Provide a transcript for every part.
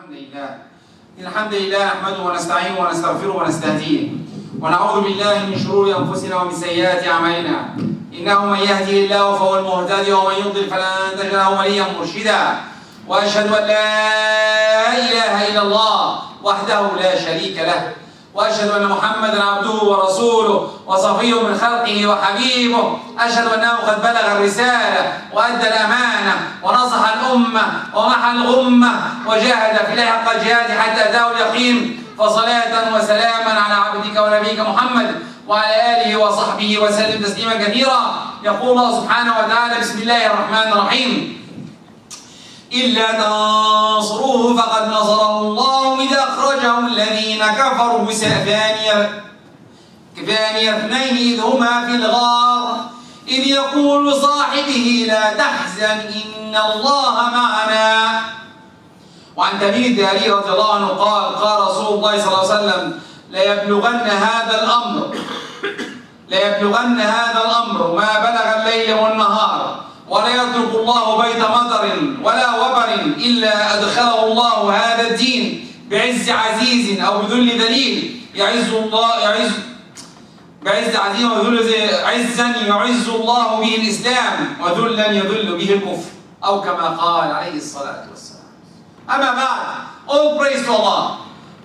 الحمد لله نحمده ونستعينه ونستغفره ونستهديه ونعوذ بالله من شرور أنفسنا ومن سيئات أعمالنا إنه من يهده الله فهو المهتدي ومن يضلل فلن تجد له وليا مرشدا وأشهد أن لا إله إلا الله وحده لا شريك له وأشهد أن محمدا عبده ورسوله وصفيه من خلقه وحبيبه أشهد أنه قد بلغ الرسالة وأدى الأمانة ونصح الأمة ومحى الغمة وجاهد في الله حق الجهاد حتى أتاه اليقين فصلاة وسلاما على عبدك ونبيك محمد وعلى آله وصحبه وسلم تسليما كثيرا. يقول الله سبحانه وتعالى: بسم الله الرحمن الرحيم: إلا تنصروه فقد نصره الله إذ أخرجه الذين كفروا ثاني اثنين إذ هما في الغار إذ يقول لصاحبه لا تحزن إن الله معنا. وعن تميم الداري رضي الله عنه قال رسول الله صلى الله عليه وسلم: ليبلغن هذا الأمر ما بلغ الليل والنهار ولا يترك الله بيت مطر ولا وبر إلا أدخله الله هذا الدين بعز عزيز أو بذل ذليل بعز عزيز وذل عزا يعز الله به الإسلام وذلا يذل به الكفر أو كما قال عليه الصلاة والسلام. أما بعد, all praise to Allah.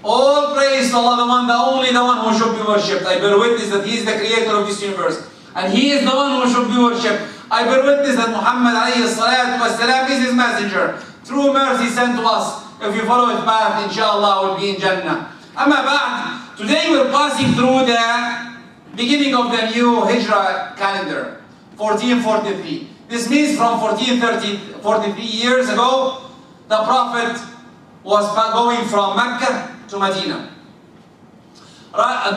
All praise to Allah, the one who should be worshipped. I bear witness that He is the creator of this universe and He is the one who should be worshipped. I bear witness that Muhammad alayhi salatu wasalam is His messenger. True mercy sent to us. If you follow His path, inshallah, we'll be in Jannah. Amma ba'd, today we're passing through the beginning of the new Hijri calendar, 1443. This means from 1443 years ago, the Prophet was going from Mecca to Medina,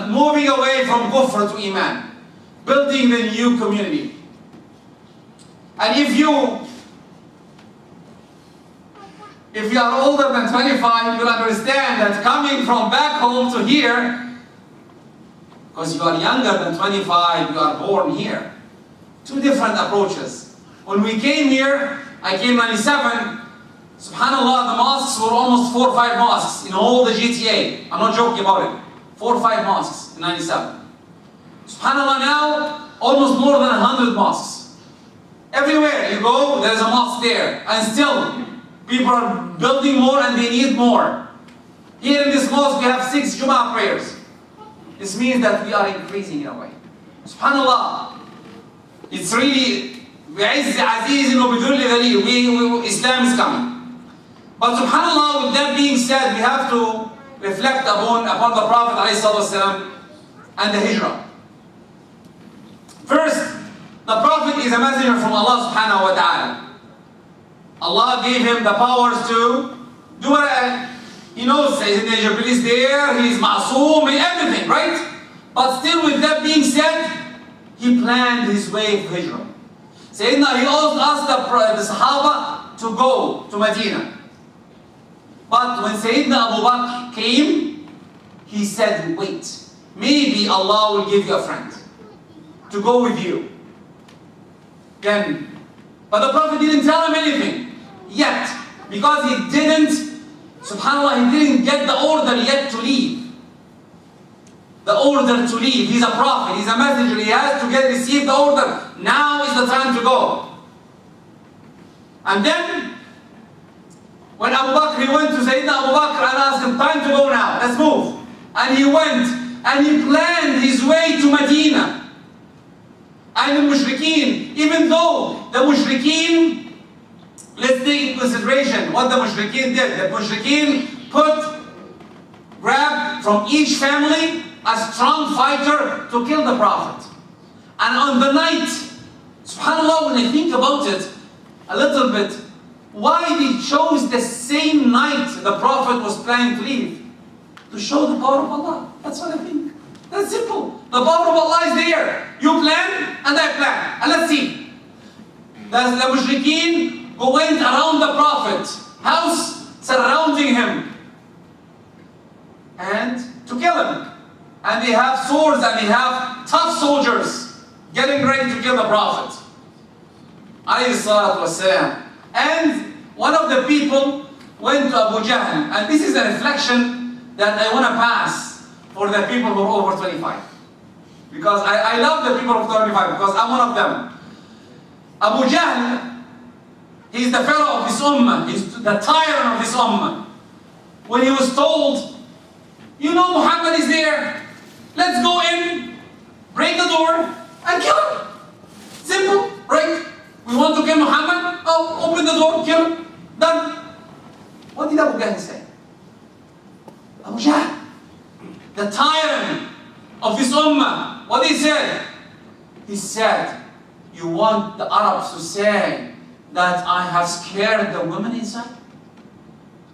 moving away from Kufr to Iman, building the new community. And if you are older than 25, you'll understand that coming from back home to here, because you are younger than 25, you are born here. Two different approaches. When we came here, I came 97, subhanAllah, the mosques were almost 4 or 5 mosques in all the GTA. I'm not joking about it. 4 or 5 mosques in 97. SubhanAllah, now almost more than 100 mosques. Everywhere you go, there's a mosque there. And still, people are building more and they need more. Here in this mosque, we have 6 Jummah prayers. This means that we are increasing in a way. SubhanAllah, it's really, Islam is coming. But SubhanAllah, with that being said, we have to reflect upon the Prophet ﷺ and the Hijrah. First, the Prophet is a messenger from Allah subhanahu wa ta'ala. Allah gave him the powers to do what he knows. Sayyidina Jibreel is there, he is ma'soom, everything, right? But still, with that being said, he planned his way of Hijrah. He also asked the Sahaba to go to Medina. But when Sayyidina Abu Bakr came, he said, wait, maybe Allah will give you a friend to go with you. But the Prophet didn't tell him anything yet, because he didn't, subhanAllah, he didn't get the order yet to leave. The order to leave. He's a prophet, he's a messenger, he has to receive the order. Now is the time to go. And then, when Abu Bakr, he went to Sayyidina Abu Bakr and asked him, time to go now, let's move. And he went, and he planned his way to Medina. And the Mushrikeen, even though the Mushrikeen, let's take in consideration what the Mushrikeen did. The Mushrikeen grabbed from each family a strong fighter to kill the Prophet. And on the night, subhanAllah, when I think about it a little bit, why they chose the same night the Prophet was planning to leave? To show the power of Allah. That's what I think. That's simple. The power of Allah is there. You plan and I plan. And let's see. The Mushrikeen went around the Prophet's house, surrounding him, and to kill him. And they have swords and they have tough soldiers getting ready to kill the Prophet. And one of the people went to Abu Jahl, and this is a reflection that I want to pass for the people who are over 25. Because I love the people of 25, because I'm one of them. Abu Jahl, he's the fellow of this ummah, he's the tyrant of this ummah. When he was told, you know Muhammad is there, let's go in, break the door, and kill him. Simple, right? We want to kill Muhammad, oh, open the door, kill him, done. What did Abu Jahl say? Abu Jahl, the tyrant of this ummah, what he said? He said, you want the Arabs to say that I have scared the women inside?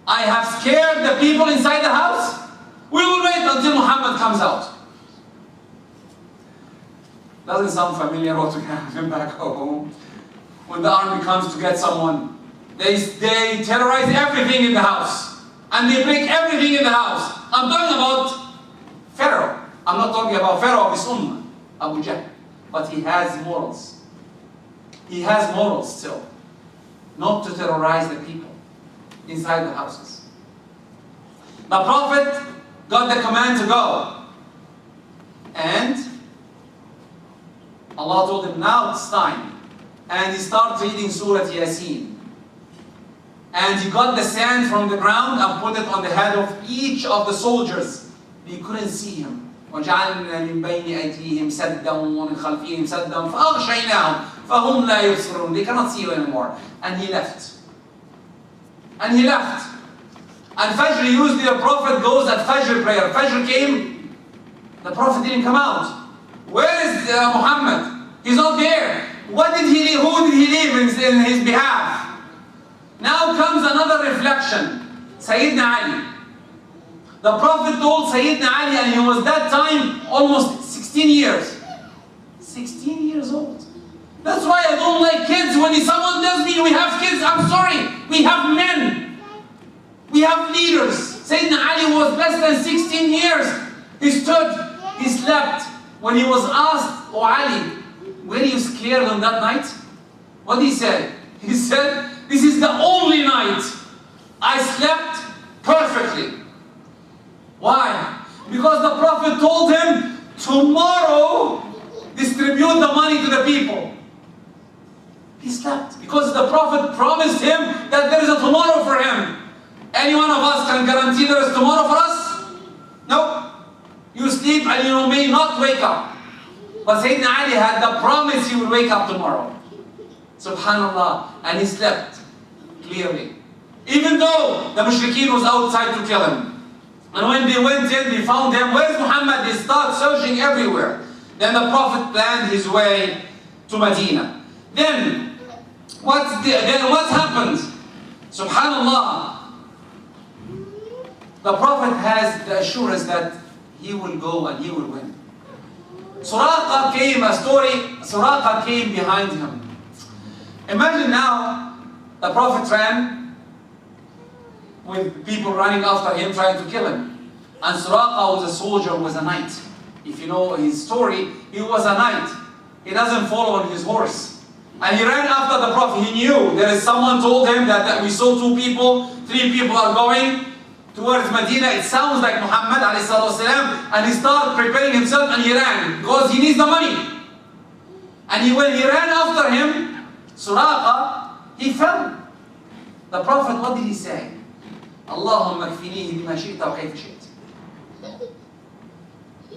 I have scared the people inside the house? We will wait until Muhammad comes out. Doesn't sound familiar what we have him back home. When the army comes to get someone, they terrorize everything in the house. And they break everything in the house. I'm talking about Pharaoh. I'm not talking about Pharaoh of his ummah, Abu Jahl. But he has morals. He has morals still. Not to terrorize the people inside the houses. The Prophet got the command to go. And Allah told him, now it's time. And he started reading Surah Yasin. And he got the sand from the ground and put it on the head of each of the soldiers. They couldn't see him. وَجَعَلْنَا مِنْ بَيْنِ أَيْدِيهِمْ سَدًّا وَمِنْ خَلْفِهِمْ سَدًّا فَأَغْشَيْنَاهُمْ فَهُمْ لَا يُبْصِرُونَ. They cannot see you anymore. And he left. And he left. And Fajr, usually the Prophet goes at Fajr prayer. Fajr came, the Prophet didn't come out. Where is Muhammad? He's not there. What did he leave? Who did he leave in his behalf? Now comes another reflection. Sayyidina Ali. The Prophet told Sayyidina Ali, and he was that time almost 16 years. 16 years old. That's why I don't like kids. When someone tells me we have kids, I'm sorry. We have men. We have leaders. Sayyidina Ali was less than 16 years. He stood, he slept. When he was asked, oh Ali, were you scared on that night? What did he say? He said, this is the only night I slept perfectly. Why? Because the Prophet told him, tomorrow distribute the money to the people. He slept because the Prophet promised him that there is a tomorrow for him. Any one of us can guarantee there is tomorrow for us? No. You sleep and you may not wake up. But Sayyidina Ali had the promise he would wake up tomorrow. Subhanallah. And he slept clearly. Even though the mushrikeen was outside to kill him. And when they went in, they found him. Where's Muhammad? They start searching everywhere. Then the Prophet planned his way to Medina. Then what happened? Subhanallah. The Prophet has the assurance that he will go and he will win. Suraqa came behind him. Imagine now, the Prophet ran with people running after him trying to kill him. And Suraqa was a soldier, was a knight. If you know his story, he was a knight. He doesn't follow on his horse. And he ran after the Prophet. He knew there is someone told him that we saw 2 people, 3 people are going towards Medina. It sounds like Muhammad ﷺ, and he started preparing himself and he ran because he needs the money. And when he ran after him, Suraqa, he fell. The Prophet, what did he say? Allahumma kfinihi bima shi'ta wa kayfa shi'ta.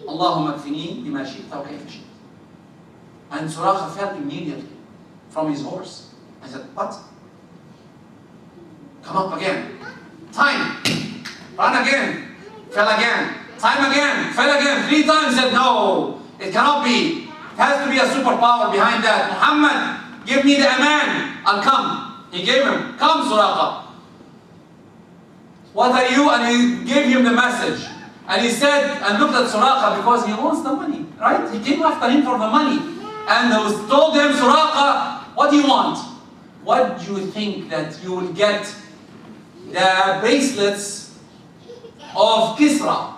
Allahumma kfinihi bima shi'ta wa kayfa shi'ta. And Suraqa fell immediately from his horse. I said, what? Come up again. Time. Run again. Fell again. Time again. Fell again. 3 times. Said, no. It cannot be. It has to be a superpower behind that. Muhammad, give me the aman. I'll come. He gave him. Come, Suraqa. What are you? And he gave him the message. And he said, and looked at Suraqa because he wants the money. Right? He came after him for the money. And he told him, Suraqa, what do you want? What do you think that you will get? The bracelets of Kisra.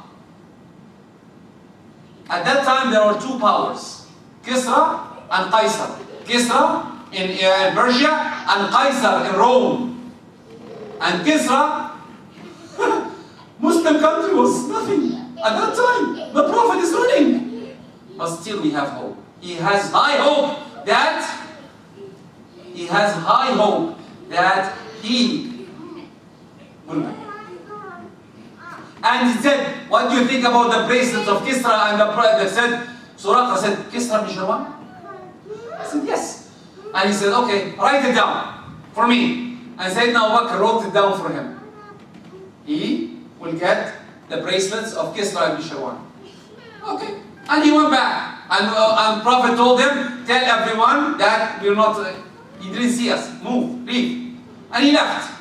At that time there were 2 powers, Kisra and Qaisar. Kisra in Persia and Qaisar in Rome. And Kisra Muslim country was nothing. At that time, the Prophet is running. But still we have hope. He has high hope that he will win. And he said, what do you think about the bracelets of Kisra? And the brother said, Suraqa said, Kisra bin Sharwan? I said, yes. And he said, okay, write it down for me. And Sayyidina Abu Bakr wrote it down for him. He will get the bracelets of Kisra bin Sharwan. Okay. And he went back. And Prophet told him, tell everyone that we're not, he didn't see us. Move, leave. And he left.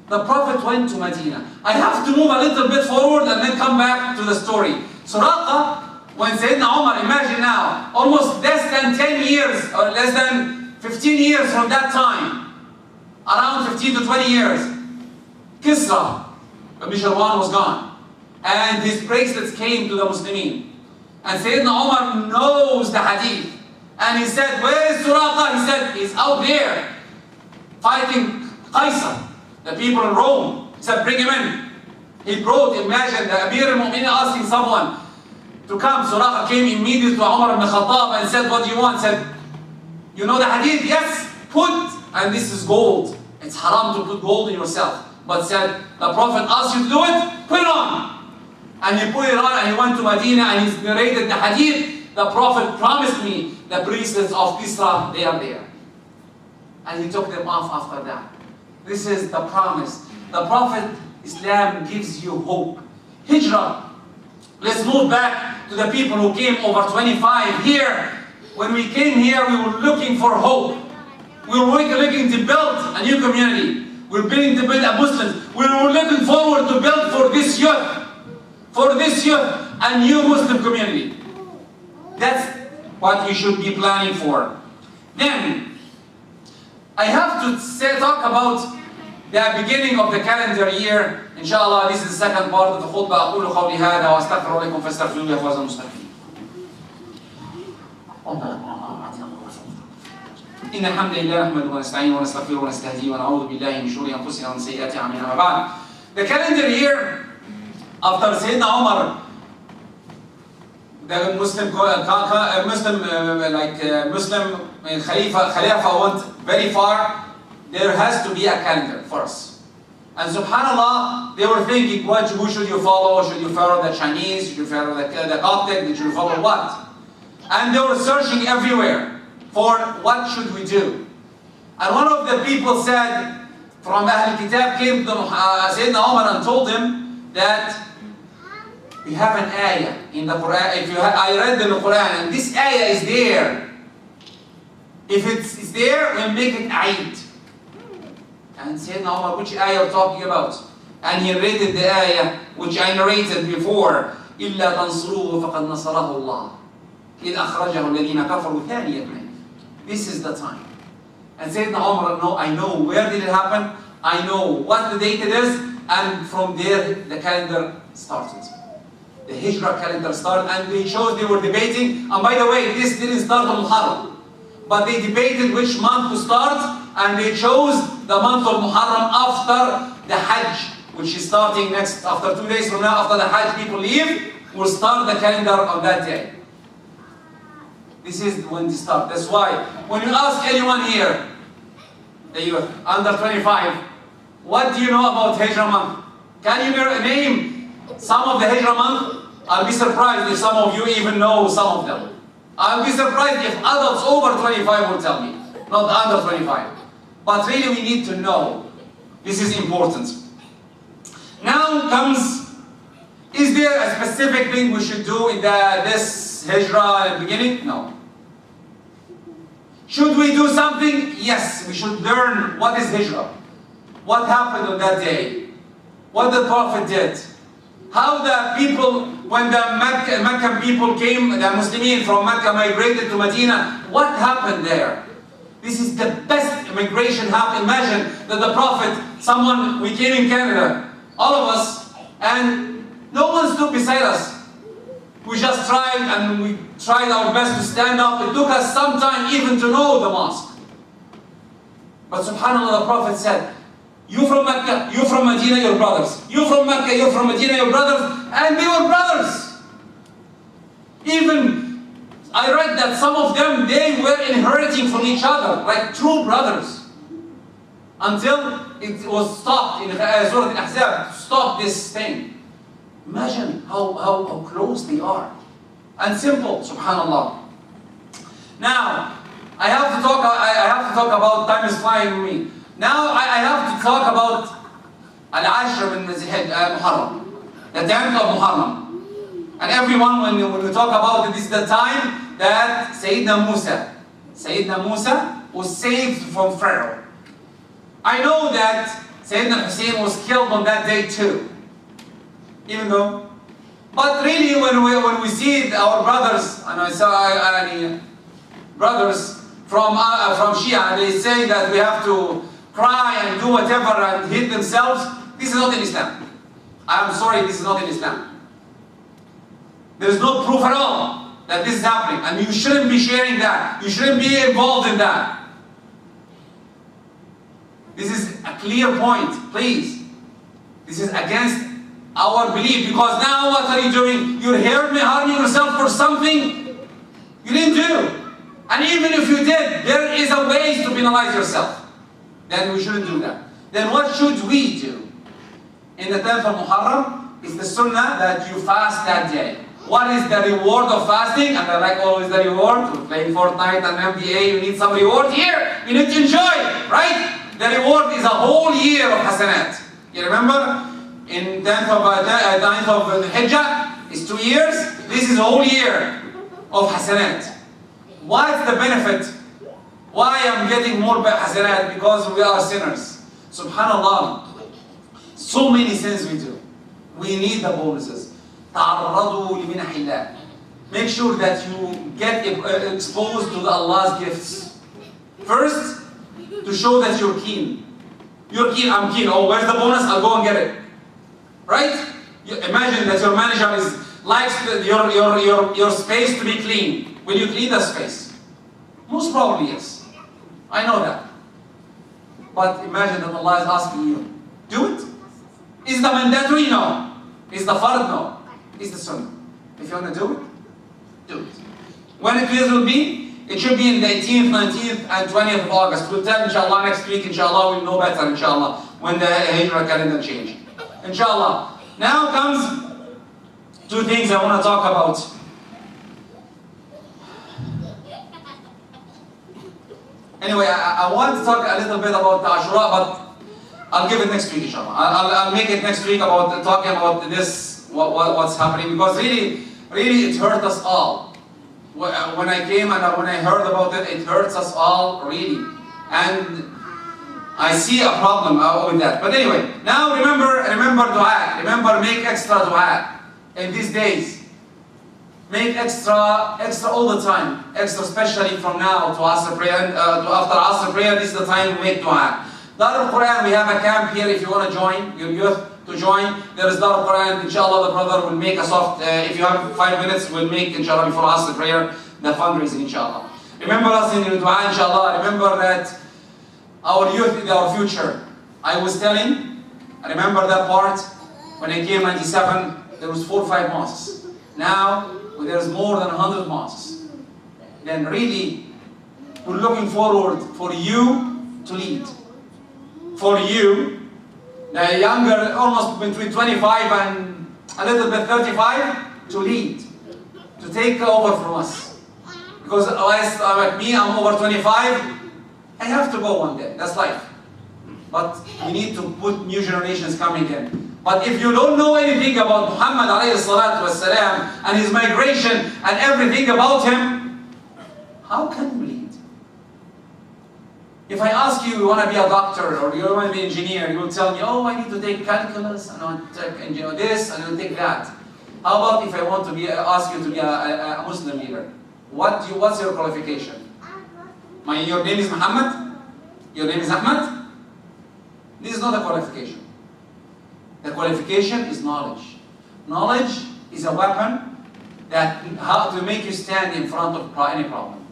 The Prophet went to Medina. I have to move a little bit forward and then come back to the story. Suraqa, when Sayyidina Umar, imagine now, almost less than 10 years, or less than 15 years from that time, around 15 to 20 years, Kisra bin Sharwan was gone. And his bracelets came to the Muslimin. And Sayyidina Umar knows the hadith. And he said, where is Suraqa? He said, he's out there fighting Qaisar, the people in Rome. He said, bring him in. He brought, imagine, the Amir al-Mu'minin asking someone to come. Suraqa came immediately to Umar ibn Khattab and said, what do you want? He said, you know the hadith? Yes, put, and this is gold. It's haram to put gold in yourself. But said, the Prophet asked you to do it, put it on. And he put it on and he went to Medina and he narrated the hadith. The Prophet promised me the bracelets of Kisra, they are there. And he took them off after that. This is the promise. The Prophet, Islam gives you hope. Hijrah. Let's move back to the people who came over 25 here. When we came here, we were looking for hope. We were looking to build a new community. We were building to build a Muslim. We were looking forward to build for this youth, a new Muslim community. That's what we should be planning for. Then, I have to talk about the beginning of the calendar year. Inshallah, this is the second part of the khutbah. أقول قولي هذا وأستغفر لكم فاستغفروه يا فوز المستغفرين. إن الحمد لله نحمده ونستعينه ونستغفره ونستهديه ونعوذ بالله من شرور أنفسنا ومن سيئات أعمالنا. وبعد, the calendar year after Sayyidina Umar, the Muslim Khalifa went very far. There has to be a calendar for us. And subhanAllah, they were thinking, who should you follow? Should you follow the Chinese? Should you follow the Coptic? Should you follow what? And they were searching everywhere for what should we do. And one of the people said, from Ahl Kitab, came to Sayyidina Umar and told him that we have an ayah in the Quran. I read in the Quran, and this ayah is there. If it's there, we'll make it Eid. And Sayyidina Umar, which ayah are you talking about? And he rated the ayah which I narrated before. إِلَّا تَنْصُرُوهُ فَقَدْ نَصَرَهُ اللَّهُ إِذْ أَخْرَجَهُ الَّذِينَ كَفَرُوا ثَانِيَ اثْنَيْنِ. This is the time. And Sayyidina Umar, I know where did it happen, I know what the date it is, and from there the calendar started. The Hijra calendar started, and they were debating, and by the way, this didn't start on Muharram, but they debated which month to start, and they chose the month of Muharram after the Hajj, which is starting after 2 days from now. After the Hajj people leave, we'll start the calendar on that day. This is when they start. That's why, when you ask anyone here, the youth, under 25, what do you know about Hijra month? Can you name some of the Hijra month? I'll be surprised if some of you even know some of them. I'll be surprised if adults over 25 will tell me, not under 25. But really we need to know. This is important. Now comes, is there a specific thing we should do in this Hijrah at the beginning? No. Should we do something? Yes, we should learn what is Hijrah. What happened on that day? What the Prophet did? How the people, when the Meccan people came, the Muslimin from Mecca migrated to Medina, what happened there? This is the best immigration happened. Imagine that the Prophet, we came in Canada, all of us, and no one stood beside us. We just tried, and we tried our best to stand up. It took us some time even to know the mosque. But subhanAllah, the Prophet said, You from Mecca, you from Medina, your brothers. You from Mecca, you from Medina, your brothers. And they were brothers. Even, I read that some of them, they were inheriting from each other, like true brothers. Until it was stopped in Surah Al-Ahzab, stop this thing. Imagine how close they are. And simple, subhanallah. Now, I have to talk about, time is flying with me. Now I have to talk about Al-Ashr min Muharram, the 10th of Muharram. And everyone, when we talk about it, this is the time that Sayyidina Musa was saved from Pharaoh. I know that Sayyidina Hussein was killed on that day too. Even though, but really when we see our brothers, and I saw brothers from Shia, they say that we have to cry and do whatever and hit themselves. This is not in Islam. I'm sorry, this is not in Islam. There is no proof at all that this is happening, and you shouldn't be sharing that. You shouldn't be involved in that. This is a clear point, please. This is against our belief, because now what are you doing? You're harming yourself for something you didn't do. And even if you did, there is a way to penalize yourself. Then we shouldn't do that. Then what should we do? In the 10th of Muharram, is the sunnah that you fast that day. What is the reward of fasting? And they're like, oh, is the reward? To play Fortnite and MBA, you need some reward here. You need to enjoy it, right? The reward is a whole year of hasanat. You remember? In 9th of Hijri, it's 2 years. This is a whole year of hasanat. What's the benefit? Why I'm getting more hasanat? Because we are sinners. Subhanallah. So many sins we do. We need the bonuses. تعرضوا لمنح الله. Make sure that you get exposed to Allah's gifts. First, to show that you're keen. You're keen, I'm keen. Oh, where's the bonus? I'll go and get it. Right? Imagine that your manager likes your space to be clean. Will you clean the space? Most probably yes. I know that. But imagine that Allah is asking you, do it. Is the mandatory? No. Is the fard? No. Is the sunnah. If you want to do it, do it. When it will be, it should be in the 18th, 19th, and 20th of August. We'll tell inshallah next week, inshallah, we'll know better, inshallah, when the Hijra calendar change. Inshallah. Now comes two things I want to talk about. Anyway, I want to talk a little bit about the Ashura, but I'll give it next week, inshallah. I'll make it next week about talking about this, what's happening, because really it hurt us all. When I came and when I heard about it, it hurts us all, really. And I see a problem with that. But anyway, now remember dua. Remember, make extra dua in these days. Make extra all the time. Extra, especially from now to Asr prayer. After Asr prayer, this is the time we make dua. Dar al-Quran, we have a camp here if you want to join, your youth to join. There is Dar al-Quran, inshallah the brother will make a soft, if you have 5 minutes, we'll make, inshallah, before Asr prayer, the fundraising, inshallah. Remember us in your dua, inshallah. Remember that our youth is our future. I remember that part, when I came 97, there was 4 or 5 mosques. Now, there's more than 100 mosques. Then really, we're looking forward for you to lead. For you, the younger, almost between 25 and a little bit 35, to lead, to take over from us. Because like me, I'm over 25, I have to go one day, that's life. But we need to put new generations coming in. But if you don't know anything about Muhammad alayhi salatu wasalam and his migration and everything about him, how can you lead? If I ask you want to be a doctor or you want to be an engineer, you will tell me, oh, I need to take calculus, and I want to take this, and I will take that. How about if I want to ask you to be a Muslim leader? What's your qualification? Your name is Muhammad? Your name is Ahmad? This is not a qualification. The qualification is knowledge. Knowledge is a weapon that how to make you stand in front of any problem.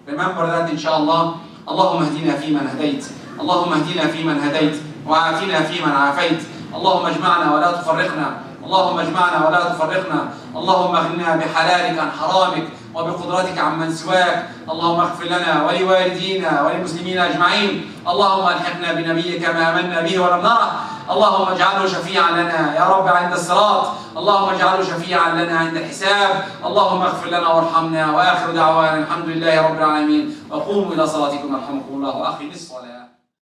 Remember that, inshallah. اللهم اهدنا فيمن هديت اللهم اهدنا فيمن هديت وعافنا فيمن عافيت. اللهم اجمعنا ولا تفرقنا، اللهم اجمعنا ولا تفرقنا. اللهم اغننا بحلالك عن حرامك وبقدرتك عمن سواك. اللهم اغفر لنا ولوالدينا وللمسلمين اجمعين. اللهم الحقنا بنبيك ما امنا به ولم نره. اللهم اجعله شفيعا لنا يا رب عند الصراط. اللهم اجعله شفيعا لنا عند الحساب. اللهم اغفر لنا وارحمنا. واخر دعوانا الحمد لله رب العالمين. وقوموا الى صلاتكم يرحمكم الله. واقم الصلاه.